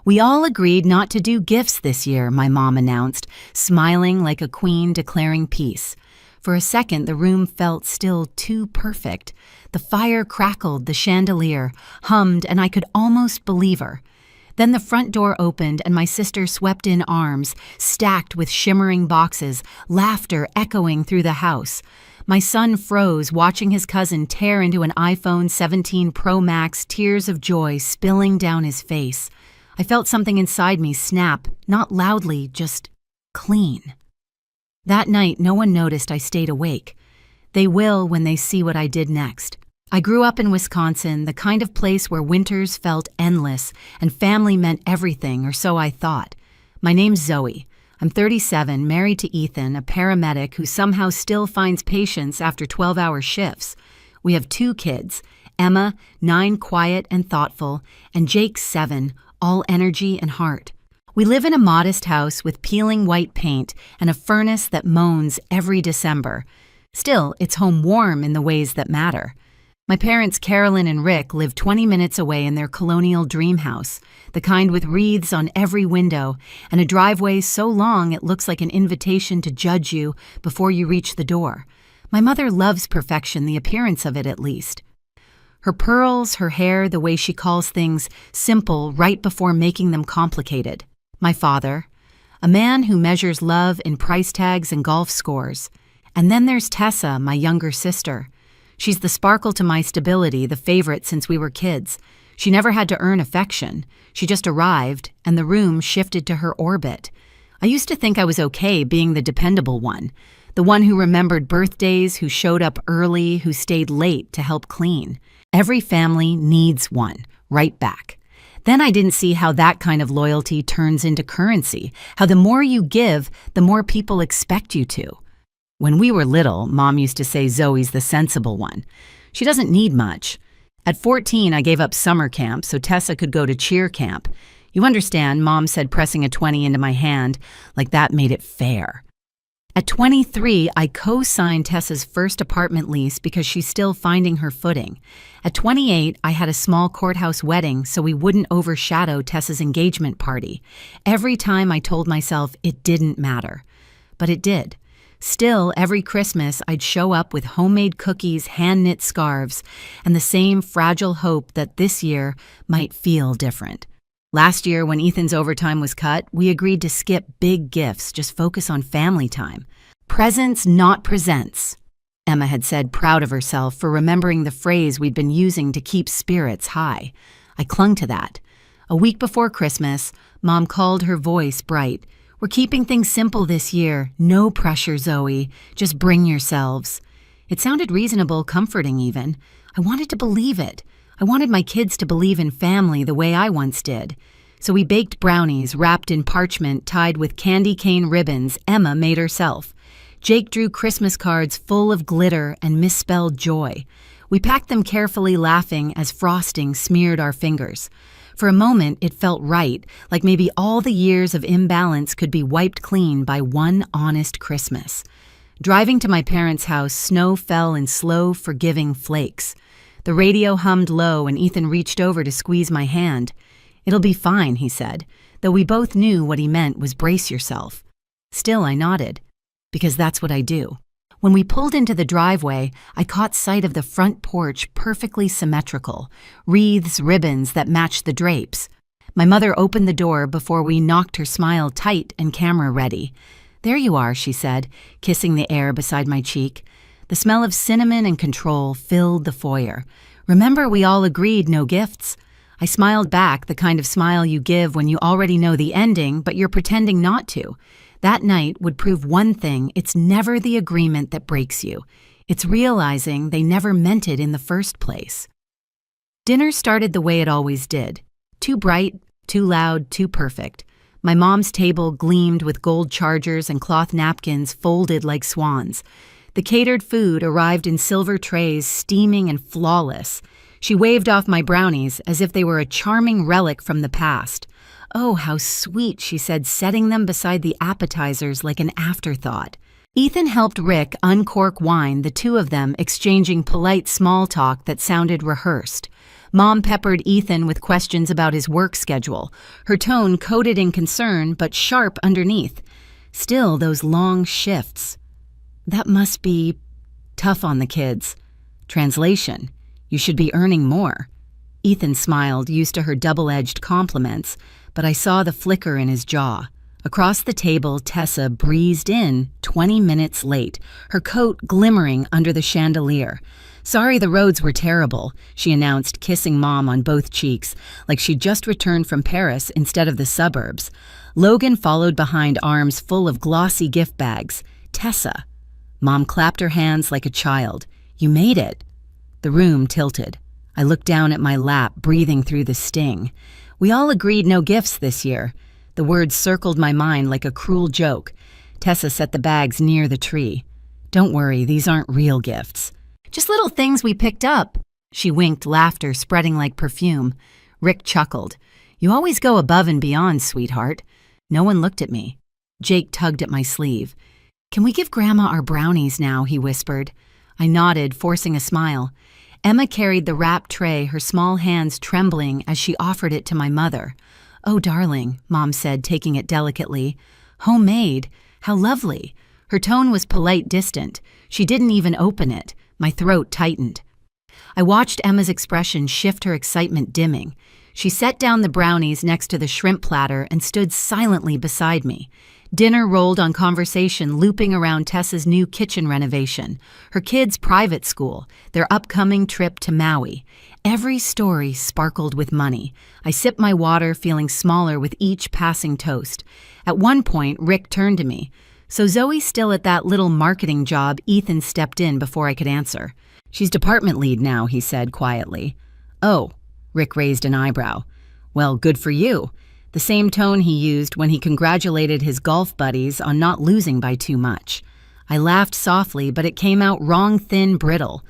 "We all agreed not to do gifts this year," my mom announced, smiling like a queen declaring peace. For a second, the room felt still too perfect. The fire crackled, the chandelier hummed, and I could almost believe her. Then the front door opened and my sister swept in, arms stacked with shimmering boxes, laughter echoing through the house. My son froze, watching his cousin tear into an iPhone 17 Pro Max, tears of joy spilling down his face. I felt something inside me snap, not loudly, just clean. That night, no one noticed I stayed awake. They will when they see what I did next. I grew up in Wisconsin, the kind of place where winters felt endless and family meant everything, or so I thought. My name's Zoe. I'm 37, married to Ethan, a paramedic who somehow still finds patients after 12-hour shifts. We have 2 kids, Emma, 9, quiet and thoughtful, and Jake, 7, all energy and heart. We live in a modest house with peeling white paint and a furnace that moans every December. Still, it's home warm in the ways that matter. My parents, Carolyn and Rick, live 20 minutes away in their colonial dream house, the kind with wreaths on every window and a driveway so long it looks like an invitation to judge you before you reach the door. My mother loves perfection, the appearance of it at least. Her pearls, her hair, the way she calls things simple right before making them complicated. My father, a man who measures love in price tags and golf scores. And then there's Tessa, my younger sister. She's the sparkle to my stability, the favorite since we were kids. She never had to earn affection. She just arrived, and the room shifted to her orbit. I used to think I was okay being the dependable one, the one who remembered birthdays, who showed up early, who stayed late to help clean. Every family needs one, right back. Then I didn't see how that kind of loyalty turns into currency, how the more you give, the more people expect you to. When we were little, Mom used to say Zoe's the sensible one. She doesn't need much. At 14, I gave up summer camp so Tessa could go to cheer camp. You understand, Mom said, pressing a 20 into my hand, like that made it fair. At 23, I co-signed Tessa's first apartment lease because she's still finding her footing. At 28, I had a small courthouse wedding so we wouldn't overshadow Tessa's engagement party. Every time I told myself it didn't matter. But it did. Still, every Christmas, I'd show up with homemade cookies, hand-knit scarves, and the same fragile hope that this year might feel different. Last year, when Ethan's overtime was cut, we agreed to skip big gifts, just focus on family time. Presents, not presents, Emma had said, proud of herself for remembering the phrase we'd been using to keep spirits high. I clung to that. A week before Christmas, Mom called, her voice bright. "We're keeping things simple this year. No pressure, Zoe. Just bring yourselves." It sounded reasonable, comforting even. I wanted to believe it. I wanted my kids to believe in family the way I once did. So we baked brownies wrapped in parchment tied with candy cane ribbons Emma made herself. Jake drew Christmas cards full of glitter and misspelled joy. We packed them carefully, laughing as frosting smeared our fingers. For a moment, it felt right, like maybe all the years of imbalance could be wiped clean by one honest Christmas. Driving to my parents' house, snow fell in slow, forgiving flakes. The radio hummed low and Ethan reached over to squeeze my hand. "It'll be fine," he said, though we both knew what he meant was brace yourself. Still, I nodded, because that's what I do. When we pulled into the driveway, I caught sight of the front porch, perfectly symmetrical, wreaths, ribbons that matched the drapes. My mother opened the door before we knocked her smile tight and camera ready. "There you are," she said, kissing the air beside my cheek. The smell of cinnamon and control filled the foyer. "Remember, we all agreed no gifts?" I smiled back, the kind of smile you give when you already know the ending, but you're pretending not to. That night would prove one thing: it's never the agreement that breaks you. It's realizing they never meant it in the first place. Dinner started the way it always did. Too bright, too loud, too perfect. My mom's table gleamed with gold chargers and cloth napkins folded like swans. The catered food arrived in silver trays, steaming and flawless. She waved off my brownies as if they were a charming relic from the past. "Oh, how sweet," she said, setting them beside the appetizers like an afterthought. Ethan helped Rick uncork wine, the two of them exchanging polite small talk that sounded rehearsed. Mom peppered Ethan with questions about his work schedule, her tone coded in concern but sharp underneath. Still, those long shifts. That must be tough on the kids. Translation: you should be earning more. Ethan smiled, used to her double-edged compliments, but I saw the flicker in his jaw. Across the table, Tessa breezed in, 20 minutes late, her coat glimmering under the chandelier. "Sorry the roads were terrible," she announced, kissing Mom on both cheeks, like she'd just returned from Paris instead of the suburbs. Logan followed behind, arms full of glossy gift bags. "Tessa." Mom clapped her hands like a child. "You made it." The room tilted. I looked down at my lap, breathing through the sting. "We all agreed no gifts this year." The words circled my mind like a cruel joke. Tessa set the bags near the tree. "Don't worry, these aren't real gifts. Just little things we picked up." She winked, laughter spreading like perfume. Rick chuckled. "You always go above and beyond, sweetheart." No one looked at me. Jake tugged at my sleeve. "Can we give Grandma our brownies now?" he whispered. I nodded, forcing a smile. Emma carried the wrapped tray, her small hands trembling as she offered it to my mother. "Oh, darling," Mom said, taking it delicately. "Homemade. How lovely." Her tone was polite, distant. She didn't even open it. My throat tightened. I watched Emma's expression shift, her excitement dimming. She set down the brownies next to the shrimp platter and stood silently beside me. Dinner rolled on conversation, looping around Tessa's new kitchen renovation, her kids' private school, their upcoming trip to Maui. Every story sparkled with money. I sipped my water, feeling smaller with each passing toast. At one point, Rick turned to me. "So Zoe's still at that little marketing job?" Ethan stepped in before I could answer. "She's department lead now," he said quietly. "Oh," Rick raised an eyebrow. "Well, good for you." The same tone he used when he congratulated his golf buddies on not losing by too much. I laughed softly, but it came out wrong, thin, brittle.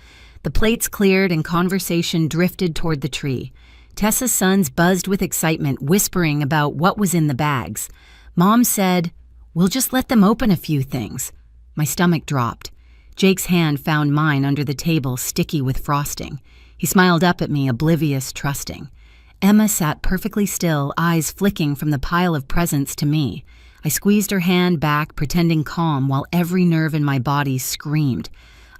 The plates cleared and conversation drifted toward the tree. Tessa's sons buzzed with excitement, whispering about what was in the bags. Mom said, "We'll just let them open a few things." My stomach dropped. Jake's hand found mine under the table, sticky with frosting. He smiled up at me, oblivious, trusting. Emma sat perfectly still, eyes flicking from the pile of presents to me. I squeezed her hand back, pretending calm, while every nerve in my body screamed.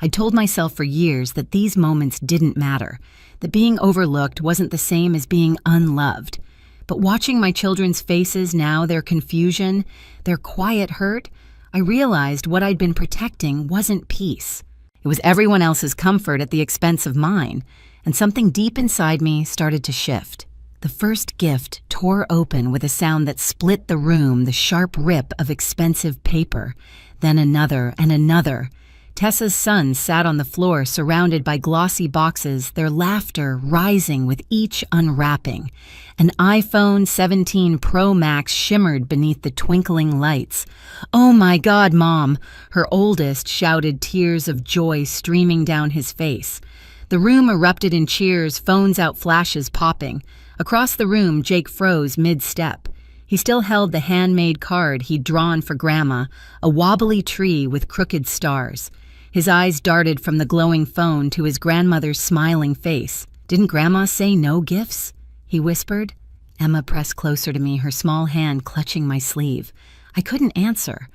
I'd told myself for years that these moments didn't matter, that being overlooked wasn't the same as being unloved. But watching my children's faces now, their confusion, their quiet hurt, I realized what I'd been protecting wasn't peace. It was everyone else's comfort at the expense of mine, and something deep inside me started to shift. The first gift tore open with a sound that split the room, the sharp rip of expensive paper. Then another and another. Tessa's sons sat on the floor, surrounded by glossy boxes, their laughter rising with each unwrapping. An iPhone 17 Pro Max shimmered beneath the twinkling lights. "Oh my God, Mom!" her oldest shouted, tears of joy streaming down his face. The room erupted in cheers, phones out, flashes popping. Across the room, Jake froze mid-step. He still held the handmade card he'd drawn for Grandma, a wobbly tree with crooked stars. His eyes darted from the glowing phone to his grandmother's smiling face. "Didn't Grandma say no gifts?" he whispered. Emma pressed closer to me, her small hand clutching my sleeve. I couldn't answer.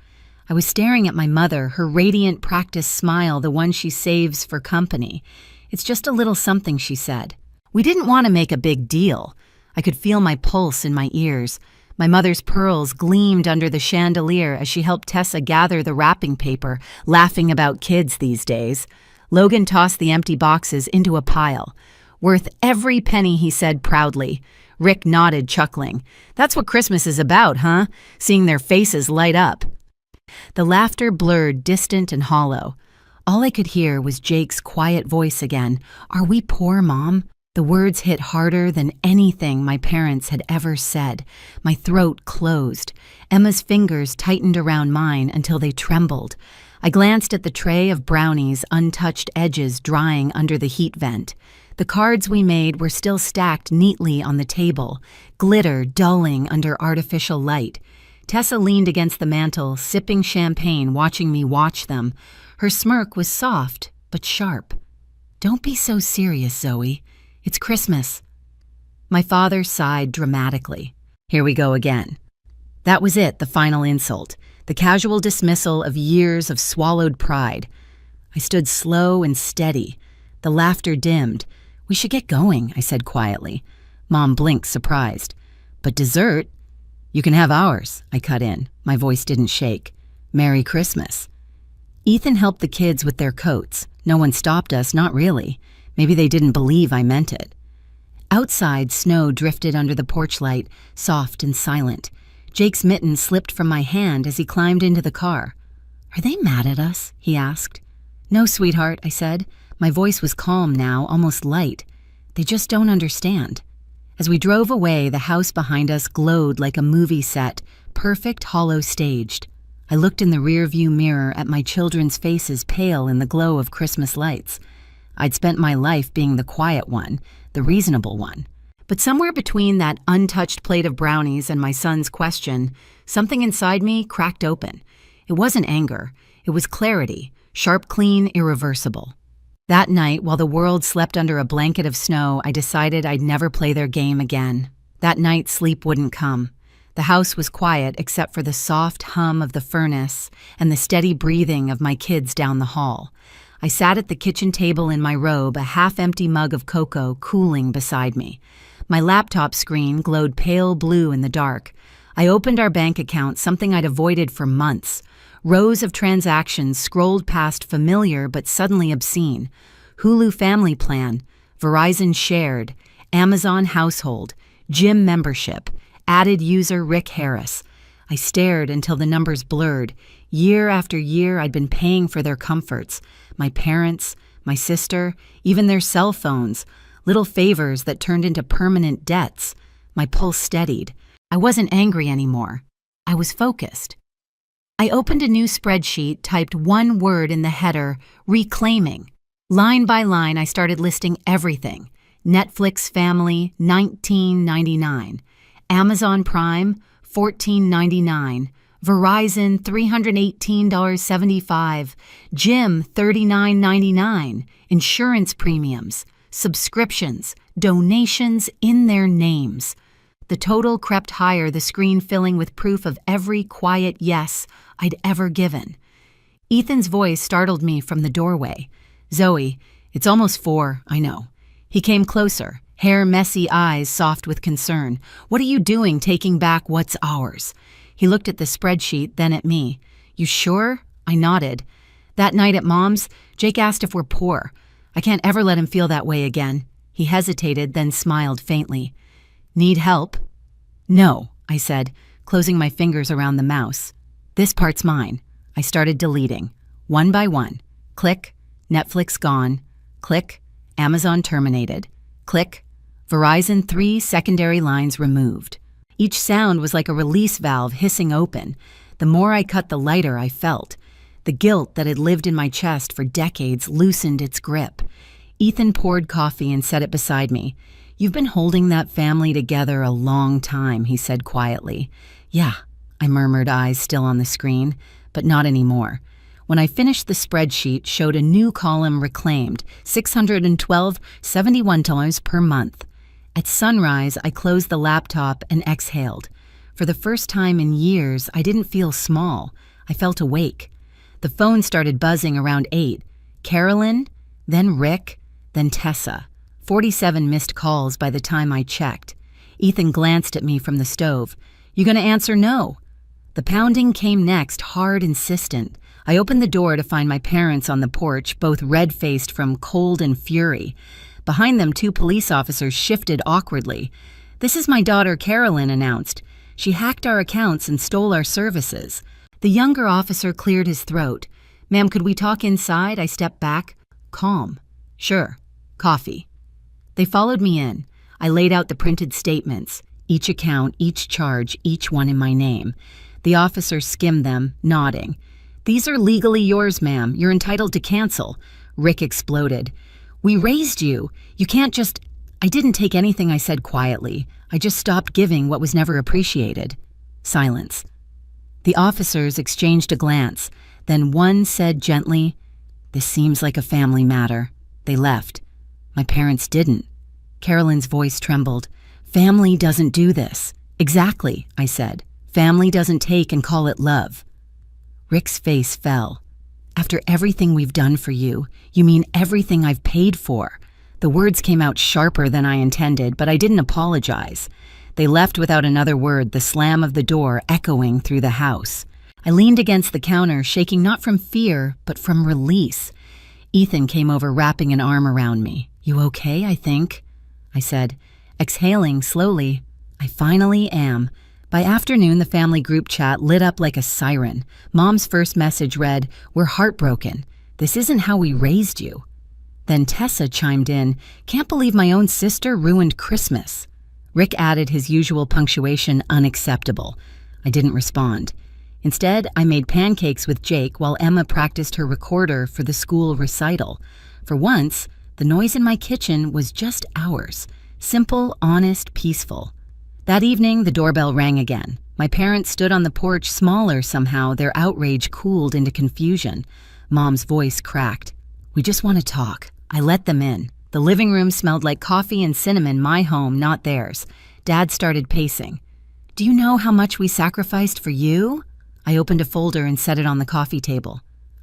I was staring at my mother, her radiant practice smile, the one she saves for company. "It's just a little something," she said. We didn't want to make a big deal. I could feel my pulse in my ears. My mother's pearls gleamed under the chandelier as she helped Tessa gather the wrapping paper, laughing about kids these days. Logan tossed the empty boxes into a pile. "Worth every penny," he said proudly. Rick nodded, chuckling. "That's what Christmas is about, huh? Seeing their faces light up." The laughter blurred, distant and hollow. All I could hear was Jake's quiet voice again. "Are we poor, Mom?" The words hit harder than anything my parents had ever said. My throat closed. Emma's fingers tightened around mine until they trembled. I glanced at the tray of brownies, untouched edges drying under the heat vent. The cards we made were still stacked neatly on the table, glitter dulling under artificial light. Tessa leaned against the mantel, sipping champagne, watching me watch them. Her smirk was soft, but sharp. "Don't be so serious, Zoe." It's Christmas." My father sighed dramatically. Here we go again. That was it, the final insult, the casual dismissal of years of swallowed pride. I stood slow and steady. The laughter dimmed. "We should get going," I said quietly. Mom blinked, surprised. "But dessert?" "You can have ours," I cut in. My voice didn't shake. "Merry Christmas." Ethan helped the kids with their coats. No one stopped us, not really. Maybe they didn't believe I meant it. Outside, snow drifted under the porch light, soft and silent. Jake's mitten slipped from my hand as he climbed into the car. "Are they mad at us?" he asked. "No, sweetheart," I said. My voice was calm now, almost light. "They just don't understand." As we drove away, the house behind us glowed like a movie set, perfect hollow staged. I looked in the rearview mirror at my children's faces pale in the glow of Christmas lights. I'd spent my life being the quiet one, the reasonable one. But somewhere between that untouched plate of brownies and my son's question, something inside me cracked open. It wasn't anger. It was clarity, sharp, clean, irreversible. That night, while the world slept under a blanket of snow, I decided I'd never play their game again. That night, sleep wouldn't come. The house was quiet except for the soft hum of the furnace and the steady breathing of my kids down the hall. I sat at the kitchen table in my robe, a half-empty mug of cocoa cooling beside me. My laptop screen glowed pale blue in the dark. I opened our bank account, something I'd avoided for months. Rows of transactions scrolled past familiar but suddenly obscene. Hulu Family Plan, Verizon Shared, Amazon Household, Gym Membership, added user Rick Harris. I stared until the numbers blurred. Year after year, I'd been paying for their comforts. My parents, my sister, even their cell phones. Little favors that turned into permanent debts. My pulse steadied. I wasn't angry anymore. I was focused. I opened a new spreadsheet, typed one word in the header, reclaiming. Line by line, I started listing everything. Netflix Family, $19.99. Amazon Prime, $14.99. Verizon, $318.75. Gym, $39.99. Insurance premiums, subscriptions, donations in their names. The total crept higher, the screen filling with proof of every quiet yes I'd ever given. Ethan's voice startled me from the doorway. "Zoe, it's almost 4, I know." He came closer, hair messy, eyes soft with concern. "What are you doing taking back what's ours?" He looked at the spreadsheet, then at me. "You sure?" I nodded. "That night at Mom's, Jake asked if we're poor. I can't ever let him feel that way again." He hesitated, then smiled faintly. "Need help?" "No," I said, closing my fingers around the mouse. "This part's mine." I started deleting, one by one. Click, Netflix gone. Click, Amazon terminated. Click, Verizon 3 secondary lines removed. Each sound was like a release valve hissing open. The more I cut, the lighter I felt. The guilt that had lived in my chest for decades loosened its grip. Ethan poured coffee and set it beside me. "You've been holding that family together a long time," he said quietly. "Yeah," I murmured, eyes still on the screen, but not anymore. When I finished, the spreadsheet showed a new column reclaimed, $612.71 per month. At sunrise, I closed the laptop and exhaled. For the first time in years, I didn't feel small. I felt awake. The phone started buzzing around 8. Carolyn, then Rick, then Tessa. 47 missed calls by the time I checked. Ethan glanced at me from the stove. "You gonna answer no?" The pounding came next, hard, insistent. I opened the door to find my parents on the porch, both red-faced from cold and fury. Behind them, 2 police officers shifted awkwardly. "This is my daughter, Carolyn," announced. "She hacked our accounts and stole our services." The younger officer cleared his throat. "Ma'am, could we talk inside?" I stepped back, calm. "Sure. Coffee." They followed me in. I laid out the printed statements, each account, each charge, each one in my name. The officer skimmed them, nodding. "These are legally yours, ma'am. You're entitled to cancel." Rick exploded. "We raised you. You can't just—" I didn't take anything I said quietly. I just stopped giving what was never appreciated. Silence. The officers exchanged a glance. Then one said gently, "This seems like a family matter." They left. My parents didn't. Carolyn's voice trembled. Family doesn't do this. Exactly, I said. Family doesn't take and call it love. Rick's face fell. After everything we've done for you, you mean everything I've paid for. The words came out sharper than I intended, but I didn't apologize. They left without another word, the slam of the door echoing through the house. I leaned against the counter, shaking not from fear, but from release. Ethan came over, wrapping an arm around me. You okay, I think? I said, exhaling slowly. I finally am. By afternoon, the family group chat lit up like a siren. Mom's first message read, "We're heartbroken. This isn't how we raised you." Then Tessa chimed in, "Can't believe my own sister ruined Christmas." Rick added his usual punctuation, "unacceptable." I didn't respond. Instead, I made pancakes with Jake while Emma practiced her recorder for the school recital. For once, the noise in my kitchen was just ours. Simple, honest, peaceful. That evening, the doorbell rang again. My parents stood on the porch, smaller somehow, their outrage cooled into confusion. Mom's voice cracked. "We just want to talk." I let them in. The living room smelled like coffee and cinnamon, my home, not theirs. Dad started pacing. "Do you know how much we sacrificed for you?" I opened a folder and set it on the coffee table.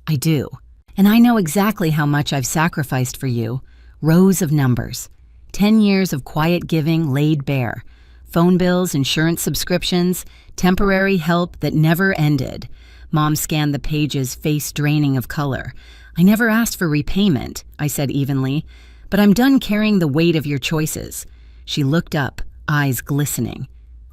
"I do. And I know exactly how much I've sacrificed for you. Rows of numbers. 10 years of quiet giving laid bare. Phone bills, insurance subscriptions, temporary help that never ended." Mom scanned the pages, face draining of color. "I never asked for repayment," I said evenly, "but I'm done carrying the weight of your choices." She looked up, eyes glistening.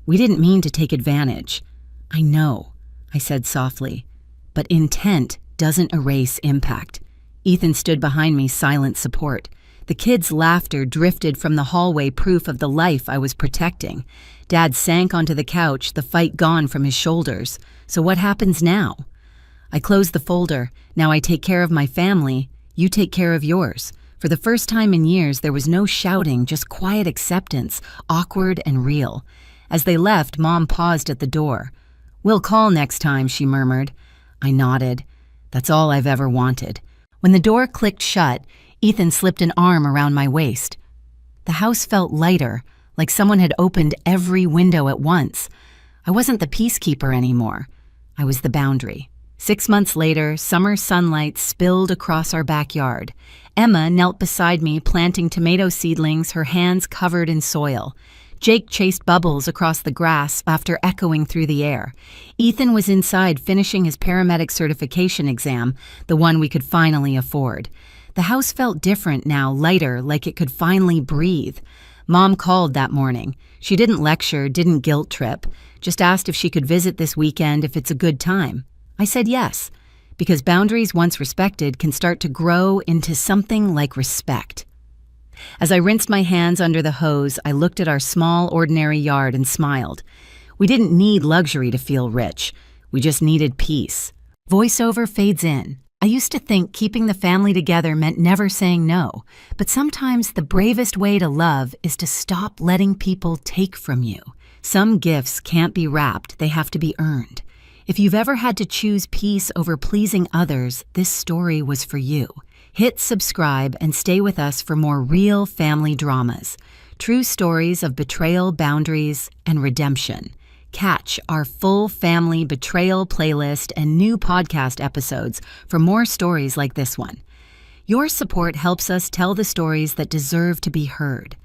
"We didn't mean to take advantage." "I know," I said softly, "but intent doesn't erase impact." Ethan stood behind me, silent support. The kids' laughter drifted from the hallway, proof of the life I was protecting. Dad sank onto the couch, the fight gone from his shoulders. "So what happens now?" I closed the folder. "Now I take care of my family. You take care of yours." For the first time in years, there was no shouting, just quiet acceptance, awkward and real. As they left, Mom paused at the door. "We'll call next time," she murmured. I nodded. That's all I've ever wanted. When the door clicked shut, Ethan slipped an arm around my waist. The house felt lighter, like someone had opened every window at once. I wasn't the peacekeeper anymore. I was the boundary. 6 months later, summer sunlight spilled across our backyard. Emma knelt beside me, planting tomato seedlings, her hands covered in soil. Jake chased bubbles across the grass after echoing through the air. Ethan was inside finishing his paramedic certification exam, the one we could finally afford. The house felt different now, lighter, like it could finally breathe. Mom called that morning. She didn't lecture, didn't guilt trip, just asked if she could visit this weekend if it's a good time. I said yes, because boundaries once respected can start to grow into something like respect. As I rinsed my hands under the hose, I looked at our small, ordinary yard and smiled. We didn't need luxury to feel rich. We just needed peace. Voiceover fades in. I used to think keeping the family together meant never saying no, but sometimes the bravest way to love is to stop letting people take from you. Some gifts can't be wrapped, they have to be earned. If you've ever had to choose peace over pleasing others, this story was for you. Hit subscribe and stay with us for more real family dramas, true stories of betrayal, boundaries, and redemption. Catch our full family betrayal playlist and new podcast episodes for more stories like this one. Your support helps us tell the stories that deserve to be heard.